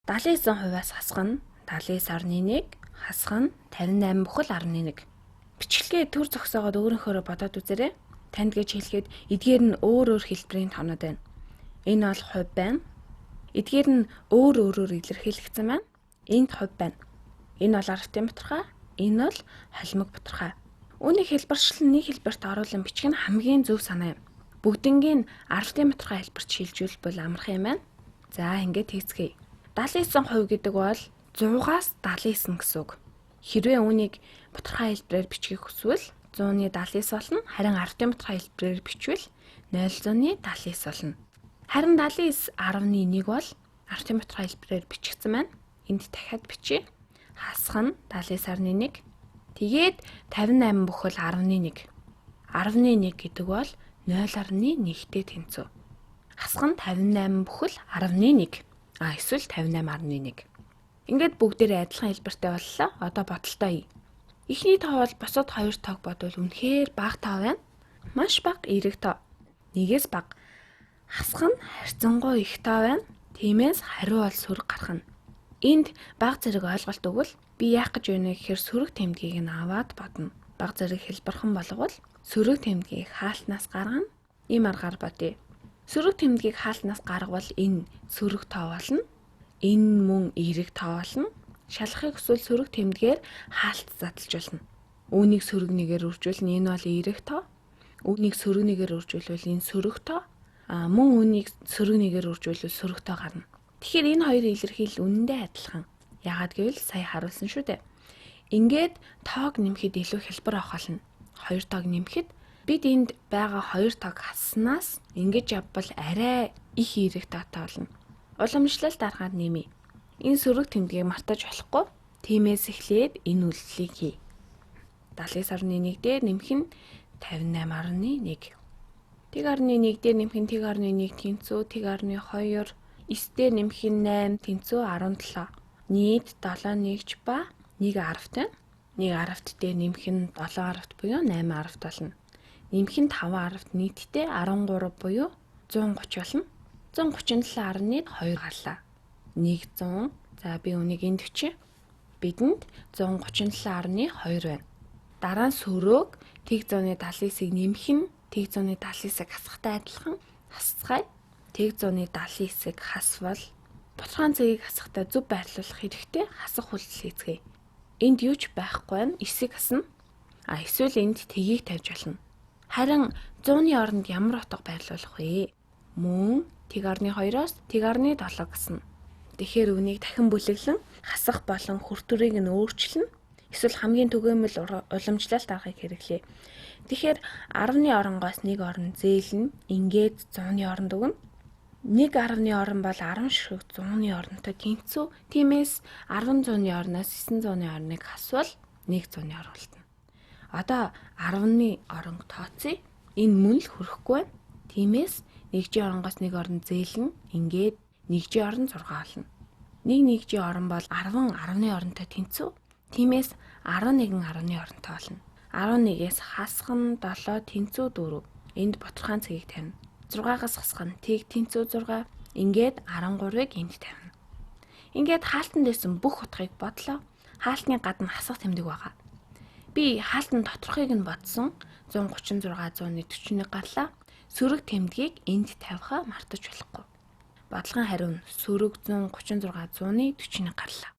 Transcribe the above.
79%-аас хасах нь 79.1, хасах нь 58.1. Бичлэгээ төр зогсоогоод өөрийнхөө бодоод үзээрэй. Танд гэж хэлэхэд эдгээр нь өөр хэлбэрийн тоонууд байна. Энэ бол хувь байна. Эдгээр нь өөрөөр илэрхийлэгдсэн байна. Энд хувь байна. Энэ бол арвтын батархай, энэ бол холимог батархай. Үүнийг хэлбэрчлэн нэг хэлбэрт оруулан бичих нь хамгийн зөв санаа юм. Бүгднгийн арвтын батархай хэлбэрт шилжүүлбэл амарх юм байна. За ингээд хийцгээе. 79% гэдэг бол 100-аас 79 гэсэн үг. Хэрвээ үүнийг батархай хэлбэрээр бичихийг хүсвэл 100-ны 79 болно. Харин арвтын батархай хэлбэрээр бичвэл 0.100-ны 79 болно. Харин 79.1 бол арвтын батархай хэлбэрээр бичигдсэн байна. Энд дахиад бичье. Хасах нь 79.1. Тэгээд 58 бүхэл 11. 11 гэдэг бол 0.1-тэй тэнцүү. Хасах нь 58 бүхэл 11. Эсвэл 58.1. Ингээд бүгдээрээ адилхан хэлбэртэй боллоо. Одоо бодолтой хий. Эхний тоо бол босоод хоёр тоог бодвол үнэхээр бага тоо байна. Маш бага эерэг тоо. Нэгээс бага. Хасах нь харьцангуй их тоо байна. Тиймээс хариу бол сөрөг гарах нь. Энд бага зэрэг ойлголт өгвөл би яах гэж байна гэхээр сөрөг тэмдгийг нь аваад бодно. Бага зэрэг хэлбэрхэн болговол сөрөг тэмдгийг хаалтнаас гаргана. Ийм аргаар бодъё. Сөрөг тэмдгийг хаалтнаас гаргавал энэ сөрөг тоо болно. Энэ мөн эерэг тоо болно. Шалахыг хүсвэл сөрөг тэмдгээр хаалт задлж болно. Үүнийг сөрөг нэгээр үржүүлнэ. Энэ бол эерэг тоо. Үүнийг сөрөг нэгээр үржүүлвэл энэ сөрөг тоо. Мөн үүнийг сөрөг нэгээр үржүүлвэл сөрөг тоо гарна. Тэгэхээр энэ хоёрын илэрхийлэл үнэндээ адилхан. Яагаад гэвэл сая харуулсан шүү дээ. Ингээд тоог нэмэхэд илүү хэлбэр авах болно. Хоёр тоог нэмэхэд бид энд байгаа хоёр тоог хасснаас ингэж явбал арай их эерэг тоотой болно. Уламжлалт аргаар нэмье. Энэ сөрөг тэмдгийг мартаж болохгүй. Тиймээс эхлээд энэ үйлдэлийг хий. 79.1 дээр нэмэх нь 58.1. 1.1 дээр нэмэх нь 1.1 тэнцүү 1.2. 9 дээр нэмэх нь 8 тэнцүү 17. Нийт 7 нэгж ба 1 арвт байна. 1 арвт дээр нэмэх нь 7 арвт буюу 8 арвт болно. Нэмэх нь 5 арвт нийтдээ 13 буюу 130 болно. 137.2 гарлаа. 100. За би үнийг энд бичье. Бидэнд 137.2 байна. Дараа нь сөрөөг тэг 179-ыг нэмэх нь тэг 179-ыг хасахтай адилхан хасцгаая. Тэг 179-ыг хасвал батархаан цагийг хасахтай зөв байрлуулах хэрэгтэй хасах үйлдэл хийцгээе. Энд юу ч байхгүй байна. 9-ыг хасна. Эсвэл энд тгийг тавьж болно. Харин 100-ны оронд ямар утга байрлуулах вэ? Мөн тэг.2-оос тэг.7 гэсэн. Тэгэхээр үнийг дахин бүлэглэн хасах болон хүртвэрийг нь өөрчлөн эсвэл хамгийн түгээмэл уламжлалт аргыг хэрэглэе. Тэгэхээр 10-ны оронгоос 1 орон зээлнэ. Ингээд 100-ны оронд өгнө. 1.10-ны орон бол 10 ширхэг 100-ны оронтой тэнцүү. Тиймээс 10 100-ны ороноос 9 100-ны ороныг хасвал 1 100-ны орон болтно. Одоо 10-ны орон тооцъё. Энэ мөн л хүрэхгүй байна. Тиймээс 1-ийн оронгоос 1 орон зээлнэ. Ингээд 1-ийн орон 6 болно. 1-1-ийн орон бол 10 10-ны оронтой тэнцүү. Тиймээс 11 10-ны оронтой болно. 11-ээс хасах нь 7 тэнцүү 4. Энд батархаан цагийг тавина. 6-аас хасах нь тэг тэнцүү 6. Ингээд 13-ыг энд тавина. Ингээд хаалтан дээсэн бүх утгыг бодлоо. Хаалтны гадна хасах тэмдэг байгаа. Би хаалтан доторхыг нь бодсон. 136 141 гарлаа. Сөрөг тэмдгийг энд тавихаа мартаж болохгүй. Бодлогын хариу нь сөрөг 136 141 гарлаа.